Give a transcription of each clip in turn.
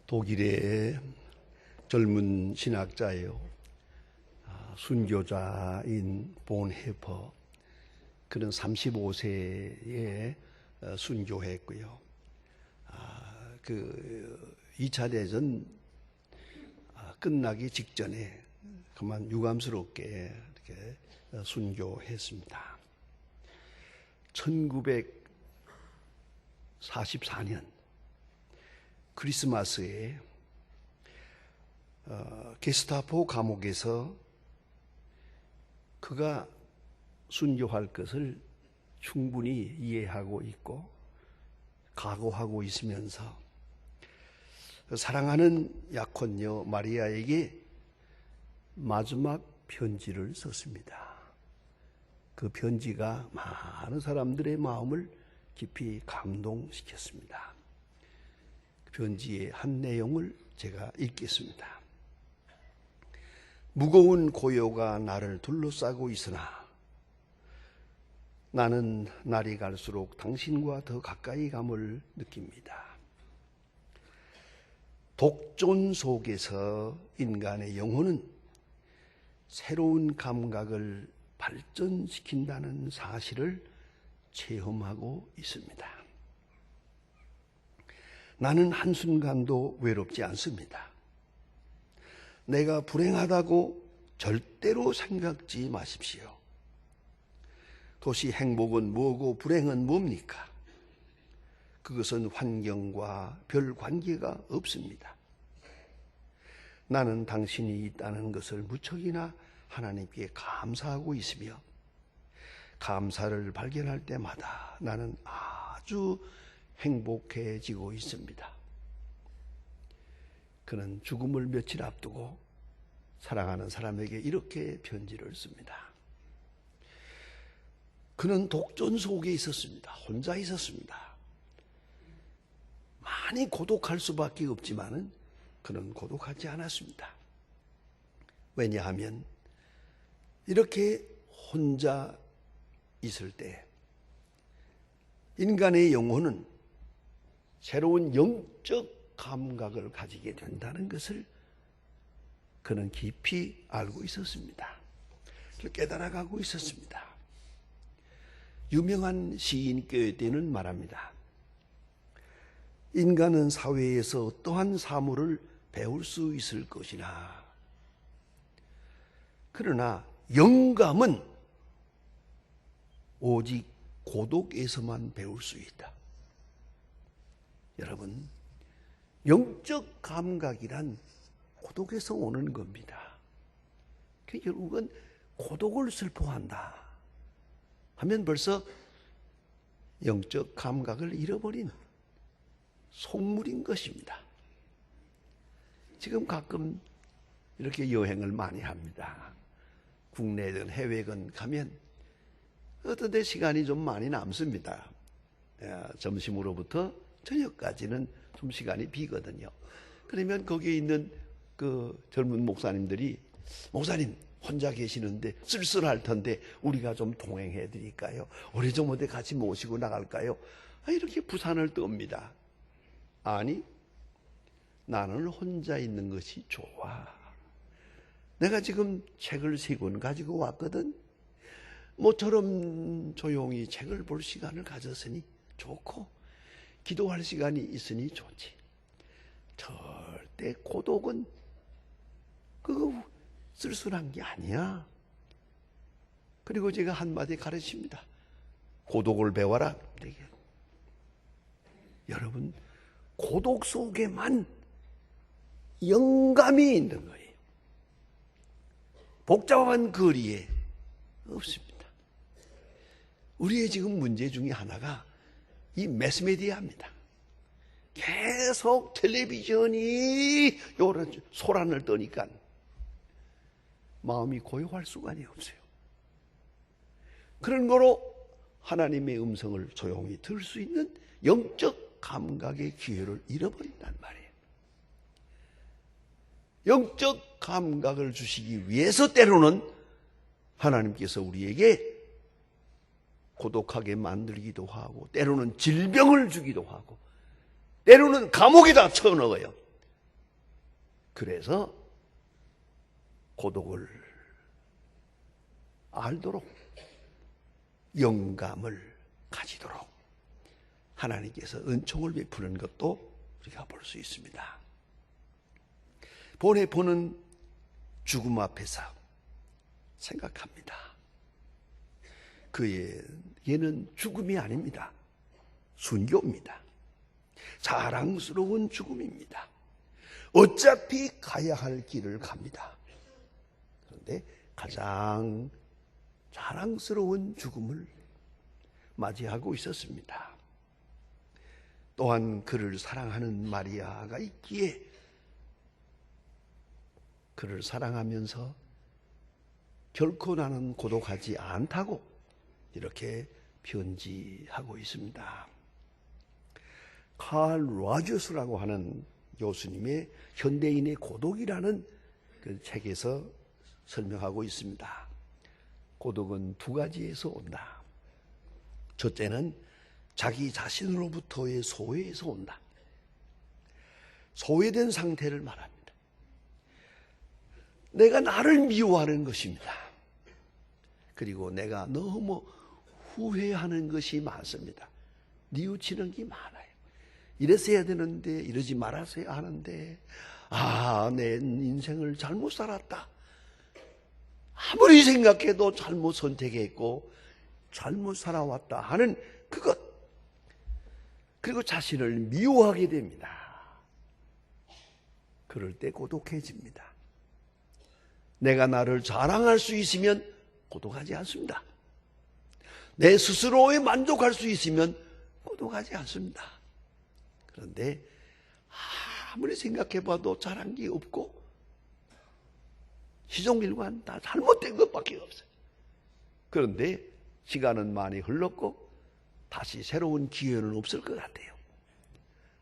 독일의 젊은 신학자예요. 순교자인 본헤퍼. 그는 35세에 순교했고요. 2차 대전 끝나기 직전에 그만 유감스럽게 이렇게 순교했습니다. 1944년 크리스마스에 게스타포 감옥에서 그가 순교할 것을 충분히 이해하고 있고 각오하고 있으면서 사랑하는 약혼녀 마리아에게 마지막 편지를 썼습니다. 그 편지가 많은 사람들의 마음을 깊이 감동시켰습니다. 그 편지의 한 내용을 제가 읽겠습니다. 무거운 고요가 나를 둘러싸고 있으나 나는 날이 갈수록 당신과 더 가까이 감을 느낍니다. 독존 속에서 인간의 영혼은 새로운 감각을 발전시킨다는 사실을 체험하고 있습니다. 나는 한순간도 외롭지 않습니다. 내가 불행하다고 절대로 생각지 마십시오. 도시 행복은 뭐고 불행은 뭡니까? 그것은 환경과 별 관계가 없습니다. 나는 당신이 있다는 것을 무척이나 하나님께 감사하고 있으며 감사를 발견할 때마다 나는 아주 행복해지고 있습니다. 그는 죽음을 며칠 앞두고 사랑하는 사람에게 이렇게 편지를 씁니다. 그는 독존 속에 있었습니다. 혼자 있었습니다. 많이 고독할 수밖에 없지만은 그는 고독하지 않았습니다. 왜냐하면 이렇게 혼자 있을 때 인간의 영혼은 새로운 영적 감각을 가지게 된다는 것을 그는 깊이 알고 있었습니다. 깨달아가고 있었습니다. 유명한 시인 꾀테는 말합니다. 인간은 사회에서 어떠한 사물을 배울 수 있을 것이나 그러나 영감은 오직 고독에서만 배울 수 있다. 여러분, 영적 감각이란 고독에서 오는 겁니다. 결국은 고독을 슬퍼한다 하면 벌써 영적 감각을 잃어버린 속물인 것입니다. 지금 가끔 이렇게 여행을 많이 합니다. 국내든 해외든 가면 어떤 데 시간이 좀 많이 남습니다. 점심으로부터 저녁까지는 좀 시간이 비거든요. 그러면 거기에 있는 그 젊은 목사님들이 목사님 혼자 계시는데 쓸쓸할 텐데 우리가 좀 동행해 드릴까요? 우리 좀 어디 같이 모시고 나갈까요? 이렇게 부산을 떱니다. 아니, 나는 혼자 있는 것이 좋아. 내가 지금 책을 3권 가지고 왔거든. 모처럼 조용히 책을 볼 시간을 가졌으니 좋고 기도할 시간이 있으니 좋지. 절대 고독은 그거 쓸쓸한 게 아니야. 그리고 제가 한마디 가르칩니다. 고독을 배워라. 여러분, 고독 속에만 영감이 있는 거예요. 복잡한 거리에 없습니다. 우리의 지금 문제 중에 하나가 이 매스메디아입니다. 계속 텔레비전이 소란을 떠니까 마음이 고요할 수간이 없어요. 그런 거로 하나님의 음성을 조용히 들을 수 있는 영적 감각의 기회를 잃어버린단 말이에요. 영적 감각을 주시기 위해서 때로는 하나님께서 우리에게 고독하게 만들기도 하고 때로는 질병을 주기도 하고 때로는 감옥에다 쳐넣어요. 그래서 고독을 알도록 영감을 가지도록 하나님께서 은총을 베푸는 것도 우리가 볼 수 있습니다. 본에 보는 죽음 앞에서 생각합니다. 얘는 죽음이 아닙니다. 순교입니다. 자랑스러운 죽음입니다. 어차피 가야 할 길을 갑니다. 그런데 가장 자랑스러운 죽음을 맞이하고 있었습니다. 또한 그를 사랑하는 마리아가 있기에 그를 사랑하면서 결코 나는 고독하지 않다고 이렇게 편지하고 있습니다. 칼 로저스라고 하는 교수님의 현대인의 고독이라는 그 책에서 설명하고 있습니다. 고독은 두 가지에서 온다. 첫째는 자기 자신으로부터의 소외에서 온다. 소외된 상태를 말합니다. 내가 나를 미워하는 것입니다. 그리고 내가 너무 후회하는 것이 많습니다. 뉘우치는 게 많아요. 이랬어야 되는데 이러지 말았어야 하는데 내 인생을 잘못 살았다. 아무리 생각해도 잘못 선택했고 잘못 살아왔다 하는 그것. 그리고 자신을 미워하게 됩니다. 그럴 때 고독해집니다. 내가 나를 자랑할 수 있으면 고독하지 않습니다. 내 스스로에 만족할 수 있으면 고독하지 않습니다. 그런데 아무리 생각해봐도 잘한 게 없고 시종일관 다 잘못된 것밖에 없어요. 그런데 시간은 많이 흘렀고 다시 새로운 기회는 없을 것 같아요.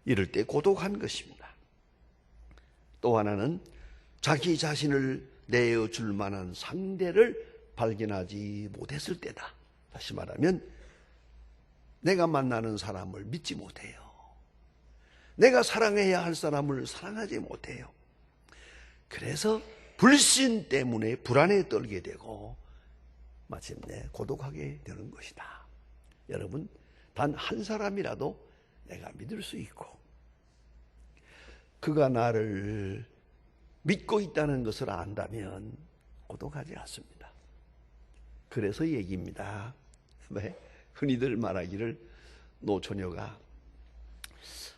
이럴 때 고독한 것입니다. 또 하나는 자기 자신을 내어줄 만한 상대를 발견하지 못했을 때다. 다시 말하면 내가 만나는 사람을 믿지 못해요. 내가 사랑해야 할 사람을 사랑하지 못해요. 그래서 불신 때문에 불안에 떨게 되고 마침내 고독하게 되는 것이다. 여러분, 단 한 사람이라도 내가 믿을 수 있고 그가 나를 믿고 있다는 것을 안다면 고독하지 않습니다. 그래서 얘기입니다. 흔히들 말하기를 노처녀가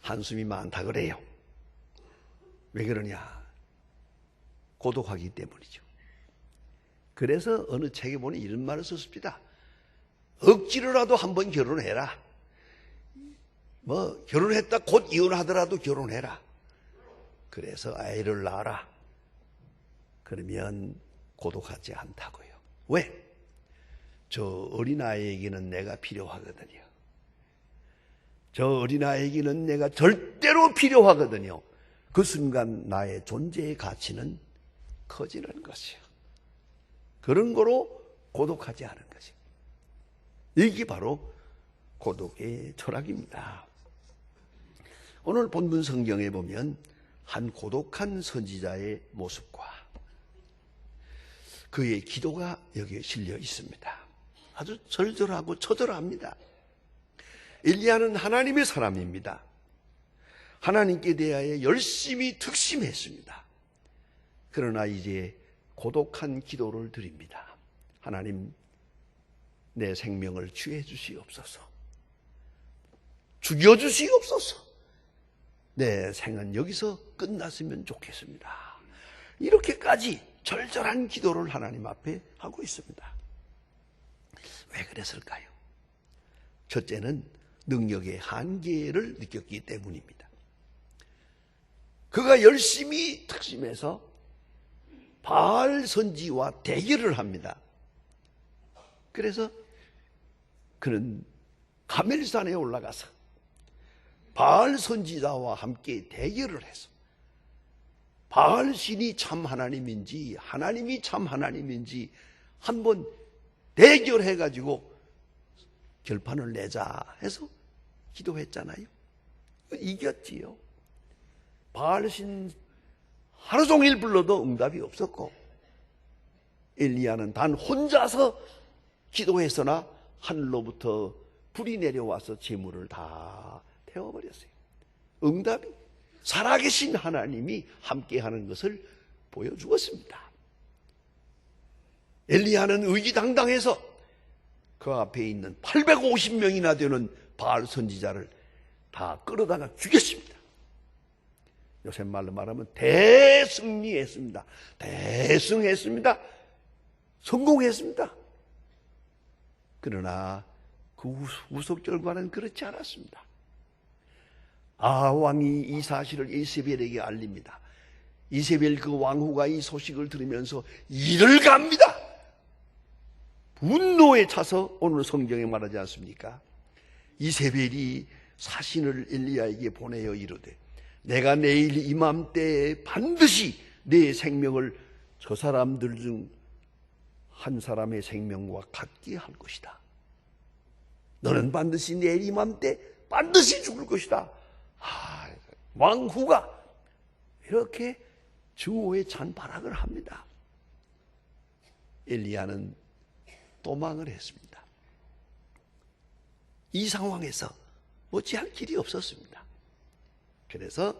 한숨이 많다 그래요. 왜 그러냐? 고독하기 때문이죠. 그래서 어느 책에 보니 이런 말을 썼습니다. 억지로라도 한번 결혼해라. 결혼했다 곧 이혼하더라도 결혼해라. 그래서 아이를 낳아라. 그러면 고독하지 않다고요. 왜? 저 어린아이에게는 내가 필요하거든요. 저 어린아이에게는 내가 절대로 필요하거든요. 그 순간 나의 존재의 가치는 커지는 것이요. 그런 거로 고독하지 않은 것이요. 이게 바로 고독의 철학입니다. 오늘 본문 성경에 보면 한 고독한 선지자의 모습과 그의 기도가 여기에 실려 있습니다. 아주 절절하고 처절합니다. 엘리야는 하나님의 사람입니다. 하나님께 대하여 열심히 특심했습니다. 그러나 이제 고독한 기도를 드립니다. 하나님, 내 생명을 취해 주시옵소서. 죽여 주시옵소서. 내 생은 여기서 끝났으면 좋겠습니다. 이렇게까지 절절한 기도를 하나님 앞에 하고 있습니다. 왜 그랬을까요? 첫째는 능력의 한계를 느꼈기 때문입니다. 그가 열심히 특심해서 바알 선지와 대결을 합니다. 그래서 그는 가멜산에 올라가서 바알 선지자와 함께 대결을 해서 바알 신이 참 하나님인지 하나님이 참 하나님인지 한번 대결해가지고 결판을 내자 해서 기도했잖아요. 이겼지요. 바알 신 하루 종일 불러도 응답이 없었고, 엘리야는 단 혼자서 기도했으나 하늘로부터 불이 내려와서 재물을 다 태워버렸어요. 응답이 살아계신 하나님이 함께하는 것을 보여주었습니다. 엘리야는 의기당당해서 그 앞에 있는 850명이나 되는 바알 선지자를 다 끌어다가 죽였습니다. 요새 말로 말하면 대승리했습니다. 대승했습니다. 성공했습니다. 그러나 그 후속 결과는 그렇지 않았습니다. 왕이 이 사실을 이세벨에게 알립니다. 이세벨 그 왕후가 이 소식을 들으면서 이를 갑니다. 분노에 차서 오늘 성경에 말하지 않습니까? 이세벨이 사신을 엘리야에게 보내어 이르되 내가 내일 이맘때에 반드시 내 생명을 저 사람들 중 한 사람의 생명과 같게 할 것이다. 너는 반드시 내일 이맘때 반드시 죽을 것이다. 왕후가 이렇게 증오에 찬 발악을 합니다. 엘리야는 도망을 했습니다. 이 상황에서 어찌할 길이 없었습니다. 그래서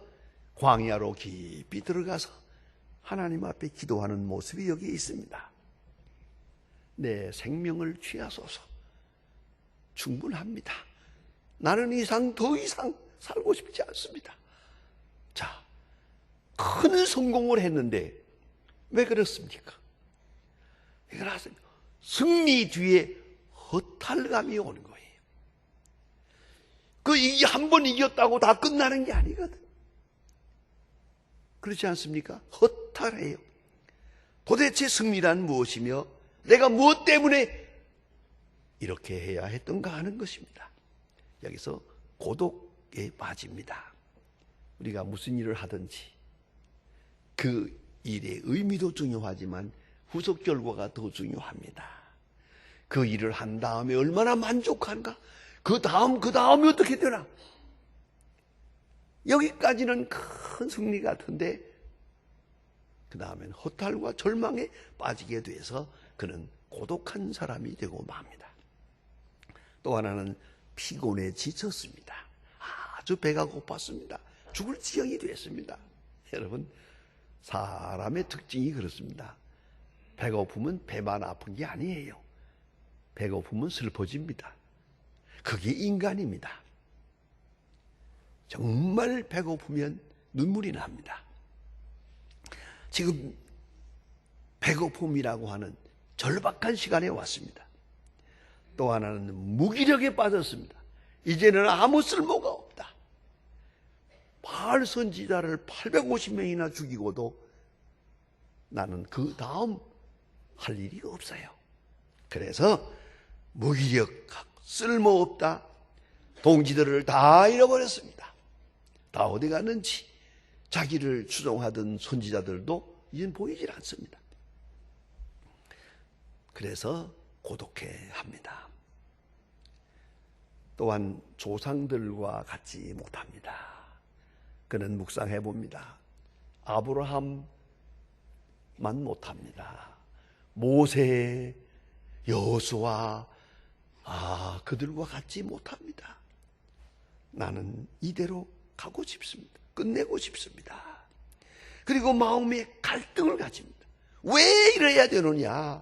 광야로 깊이 들어가서 하나님 앞에 기도하는 모습이 여기 있습니다. 내 생명을 취하소서. 충분합니다. 나는 더 이상 살고 싶지 않습니다. 자, 큰 성공을 했는데 왜 그렇습니까? 이걸 아세요? 승리 뒤에 허탈감이 오는 거예요. 이게 한 번 이겼다고 다 끝나는 게 아니거든. 그렇지 않습니까? 허탈해요. 도대체 승리란 무엇이며 내가 무엇 때문에 이렇게 해야 했던가 하는 것입니다. 여기서 고독에 빠집니다. 우리가 무슨 일을 하든지 그 일의 의미도 중요하지만 후속 결과가 더 중요합니다. 그 일을 한 다음에 얼마나 만족한가? 그 다음이 어떻게 되나? 여기까지는 큰 승리 같은데 그 다음엔 허탈과 절망에 빠지게 돼서 그는 고독한 사람이 되고 맙니다. 또 하나는 피곤에 지쳤습니다. 아주 배가 고팠습니다. 죽을 지경이 됐습니다. 여러분, 사람의 특징이 그렇습니다. 배고프면 배만 아픈 게 아니에요. 배고프면 슬퍼집니다. 그게 인간입니다. 정말 배고프면 눈물이 납니다. 지금 배고픔이라고 하는 절박한 시간에 왔습니다. 또 하나는 무기력에 빠졌습니다. 이제는 아무 쓸모가 없다. 바알 선지자를 850명이나 죽이고도 나는 그 다음 할 일이 없어요. 그래서 무기력하고 쓸모없다. 동지들을 다 잃어버렸습니다. 다 어디 갔는지 자기를 추종하던 선지자들도 이젠 보이질 않습니다. 그래서 고독해 합니다. 또한 조상들과 같지 못합니다. 그는 묵상해 봅니다. 아브라함만 못합니다. 모세, 여호수아, 그들과 같지 못합니다. 나는 이대로 가고 싶습니다. 끝내고 싶습니다. 그리고 마음에 갈등을 가집니다. 왜 이래야 되느냐?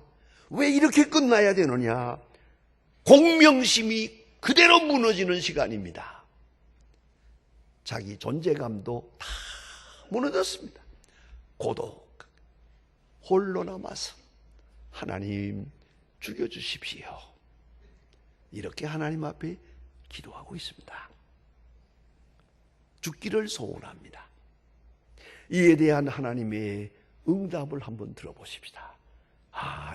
왜 이렇게 끝나야 되느냐? 공명심이 그대로 무너지는 시간입니다. 자기 존재감도 다 무너졌습니다. 고독, 홀로 남아서 하나님 죽여주십시오. 이렇게 하나님 앞에 기도하고 있습니다. 죽기를 소원합니다. 이에 대한 하나님의 응답을 한번 들어보십시다.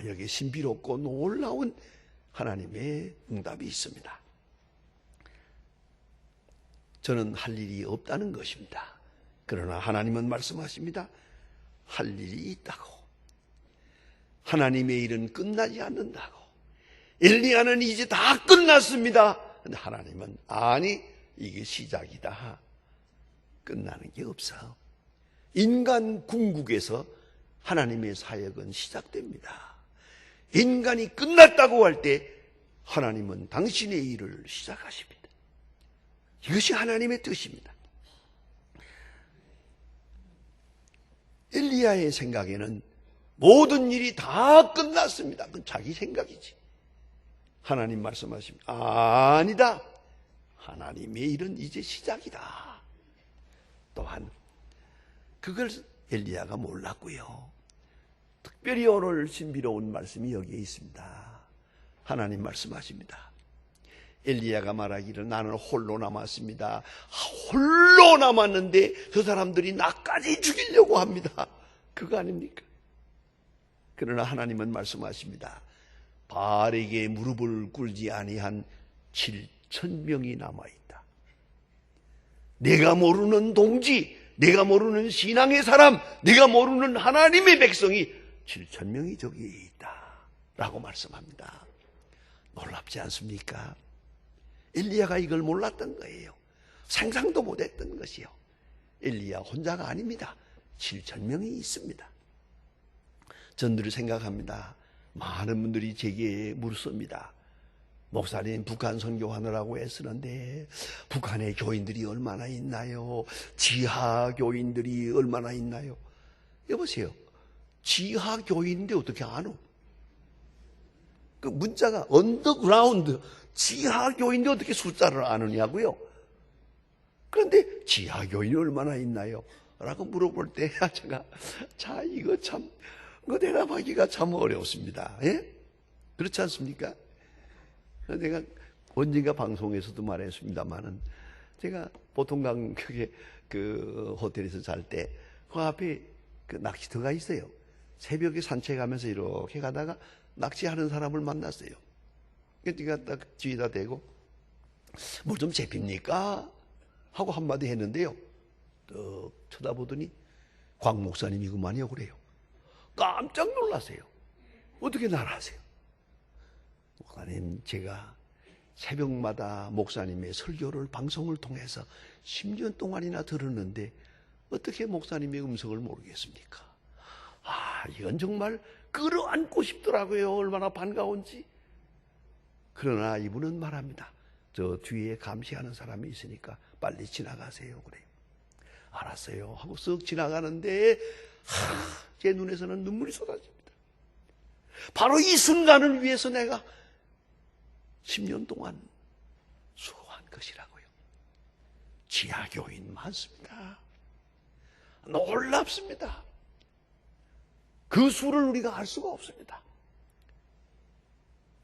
여기 신비롭고 놀라운 하나님의 응답이 있습니다. 저는 할 일이 없다는 것입니다. 그러나 하나님은 말씀하십니다. 할 일이 있다고. 하나님의 일은 끝나지 않는다고. 엘리야는 이제 다 끝났습니다. 근데 하나님은 아니, 이게 시작이다. 끝나는 게 없어. 인간 궁극에서 하나님의 사역은 시작됩니다. 인간이 끝났다고 할 때 하나님은 당신의 일을 시작하십니다. 이것이 하나님의 뜻입니다. 엘리야의 생각에는 모든 일이 다 끝났습니다. 그건 자기 생각이지. 하나님 말씀하십니다. 아니다. 하나님의 일은 이제 시작이다. 또한 그걸 엘리야가 몰랐고요. 특별히 오늘 신비로운 말씀이 여기에 있습니다. 하나님 말씀하십니다. 엘리야가 말하기를 나는 홀로 남았습니다. 홀로 남았는데 저 사람들이 나까지 죽이려고 합니다. 그거 아닙니까? 그러나 하나님은 말씀하십니다. 바알에게 무릎을 꿇지 아니한 7,000명이 남아있다. 내가 모르는 동지, 내가 모르는 신앙의 사람, 내가 모르는 하나님의 백성이 7,000명이 저기에 있다 라고 말씀합니다. 놀랍지 않습니까? 엘리야가 이걸 몰랐던 거예요. 상상도 못했던 것이요. 엘리야 혼자가 아닙니다. 7,000명이 있습니다. 전 늘 생각합니다. 많은 분들이 제게 물습니다. 목사님, 북한 선교하느라고 애쓰는데 북한에 교인들이 얼마나 있나요? 지하 교인들이 얼마나 있나요? 여보세요. 지하 교인인데 어떻게 아노? 그 문자가 언더그라운드, 지하 교인인데 어떻게 숫자를 아느냐고요? 그런데 지하 교인이 얼마나 있나요? 라고 물어볼 때 제가 이거 참 대답하기가 참 어렵습니다. 예? 그렇지 않습니까? 내가 언젠가 방송에서도 말했습니다만은 제가 보통강격의 그 호텔에서 잘 때 그 앞에 그 낚시터가 있어요. 새벽에 산책하면서 이렇게 가다가 낚시하는 사람을 만났어요. 그러니까 딱 뒤에다 대고 뭐 좀 잡힙니까? 하고 한마디 했는데요. 또 쳐다보더니 광 목사님이구만요 그래요. 깜짝 놀랐어요. 어떻게 날아세요? 목사님, 제가 새벽마다 목사님의 설교를 방송을 통해서 10년 동안이나 들었는데 어떻게 목사님의 음성을 모르겠습니까? 이건 정말 끌어안고 싶더라고요. 얼마나 반가운지. 그러나 이분은 말합니다. 저 뒤에 감시하는 사람이 있으니까 빨리 지나가세요. 그래요. 알았어요. 하고 쓱 지나가는데 제 눈에서는 눈물이 쏟아집니다. 바로 이 순간을 위해서 내가 10년 동안 수고한 것이라고요. 지하교인 많습니다. 놀랍습니다. 그 수를 우리가 알 수가 없습니다.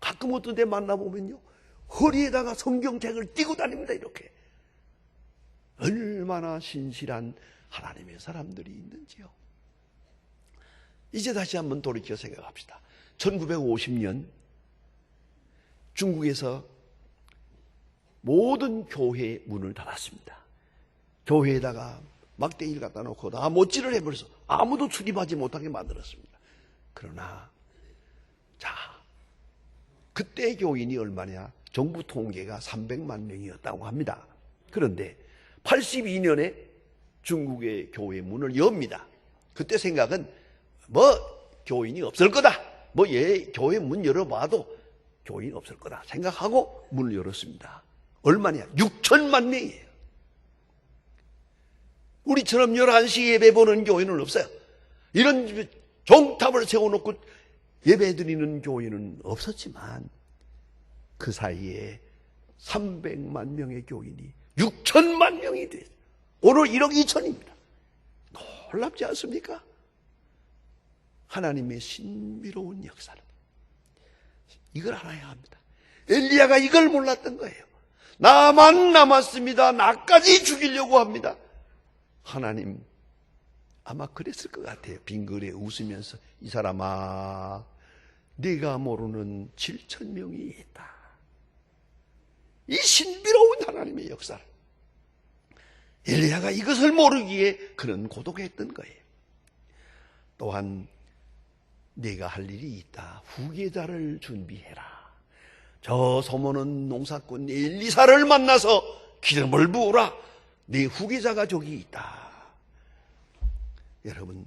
가끔 어떤 데 만나보면요, 허리에다가 성경책을 띄고 다닙니다. 이렇게. 얼마나 신실한 하나님의 사람들이 있는지요. 이제 다시 한번 돌이켜 생각합시다. 1950년 중국에서 모든 교회 문을 닫았습니다. 교회에다가 막대기를 갖다 놓고 다 못질을 해버려서 아무도 출입하지 못하게 만들었습니다. 그러나 그때 교인이 얼마냐? 정부 통계가 300만 명이었다고 합니다. 그런데 82년에 중국의 교회 문을 엽니다. 그때 생각은 교인이 없을 거다. 교회 문 열어봐도 교인 없을 거다 생각하고 문을 열었습니다. 얼마냐? 6천만 명이에요. 우리처럼 11시 예배 보는 교회는 없어요. 이런 종탑을 세워놓고 예배 드리는 교회는 없었지만 그 사이에 300만 명의 교인이 6천만 명이 됐어요. 오늘 1억 2천입니다. 놀랍지 않습니까? 하나님의 신비로운 역사는 이걸 알아야 합니다. 엘리야가 이걸 몰랐던 거예요. 나만 남았습니다. 나까지 죽이려고 합니다. 하나님 아마 그랬을 것 같아요. 빙그레 웃으면서 이 사람아, 네가 모르는 7,000명이 있다. 이 신비로운 하나님의 역사를 엘리야가 이것을 모르기에 그는 고독했던 거예요. 또한 네가 할 일이 있다. 후계자를 준비해라. 저 소모는 농사꾼 엘리사를 만나서 기름을 부으라. 네 후계자가 저기 있다. 여러분,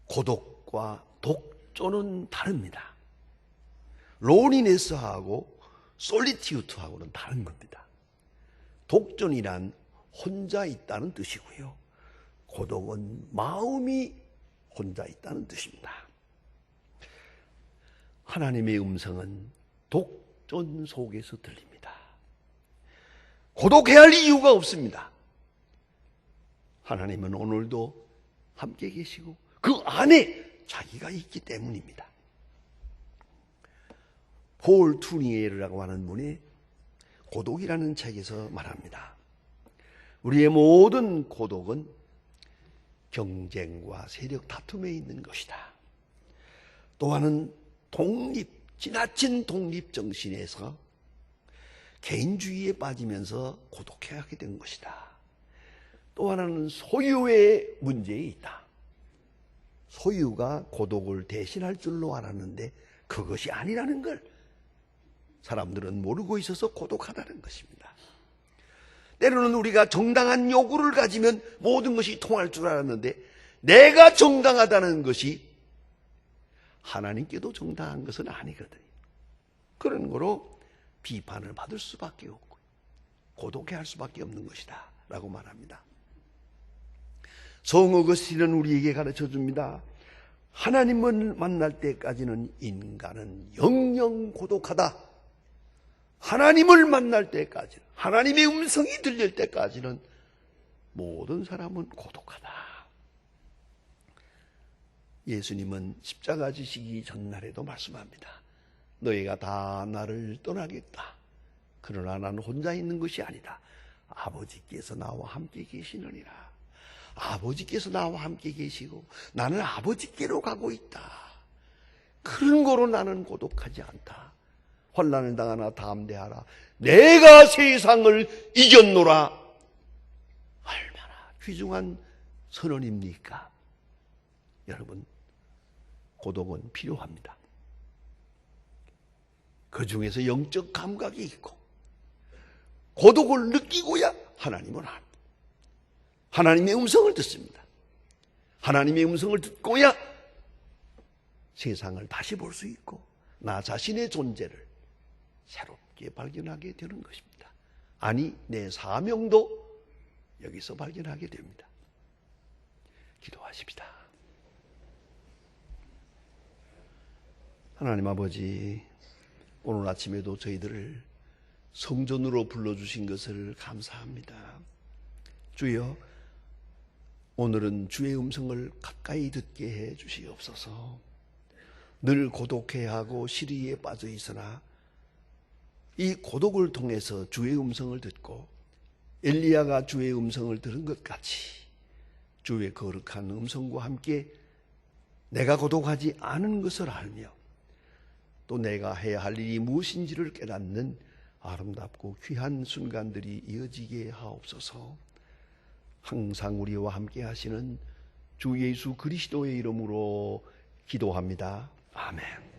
고독과 독조는 다릅니다. 로니네스하고 솔리티우트하고는 다른 겁니다. 독존이란 혼자 있다는 뜻이고요. 고독은 마음이 혼자 있다는 뜻입니다. 하나님의 음성은 독존 속에서 들립니다. 고독해야 할 이유가 없습니다. 하나님은 오늘도 함께 계시고 그 안에 자기가 있기 때문입니다. 폴 투니에르라고 하는 분이 고독이라는 책에서 말합니다. 우리의 모든 고독은 경쟁과 세력 다툼에 있는 것이다. 또 하나는 지나친 독립 정신에서 개인주의에 빠지면서 고독해하게 된 것이다. 또 하나는 소유의 문제에 있다. 소유가 고독을 대신할 줄로 알았는데 그것이 아니라는 걸 사람들은 모르고 있어서 고독하다는 것입니다. 때로는 우리가 정당한 요구를 가지면 모든 것이 통할 줄 알았는데 내가 정당하다는 것이 하나님께도 정당한 것은 아니거든요. 그런 거로 비판을 받을 수밖에 없고 고독해할 수밖에 없는 것이다 라고 말합니다. 성 어거스틴은 우리에게 가르쳐줍니다. 하나님을 만날 때까지는 인간은 영영 고독하다. 하나님을 만날 때까지는, 하나님의 음성이 들릴 때까지는 모든 사람은 고독하다. 예수님은 십자가 지시기 전날에도 말씀합니다. 너희가 다 나를 떠나겠다. 그러나 나는 혼자 있는 것이 아니다. 아버지께서 나와 함께 계시느니라. 아버지께서 나와 함께 계시고 나는 아버지께로 가고 있다. 그런 거로 나는 고독하지 않다. 환난을 당하나 담대하라. 내가 세상을 이겼노라. 얼마나 귀중한 선언입니까? 여러분, 고독은 필요합니다. 그 중에서 영적 감각이 있고 고독을 느끼고야 하나님을 압니다. 하나님의 음성을 듣습니다. 하나님의 음성을 듣고야 세상을 다시 볼 수 있고 나 자신의 존재를 새롭게 발견하게 되는 것입니다. 아니, 내 사명도 여기서 발견하게 됩니다. 기도하십시다. 하나님 아버지, 오늘 아침에도 저희들을 성전으로 불러주신 것을 감사합니다. 주여, 오늘은 주의 음성을 가까이 듣게 해 주시옵소서. 늘 고독해하고 시리에 빠져 있으나 이 고독을 통해서 주의 음성을 듣고 엘리야가 주의 음성을 들은 것 같이 주의 거룩한 음성과 함께 내가 고독하지 않은 것을 알며 또 내가 해야 할 일이 무엇인지를 깨닫는 아름답고 귀한 순간들이 이어지게 하옵소서. 항상 우리와 함께 하시는 주 예수 그리스도의 이름으로 기도합니다. 아멘.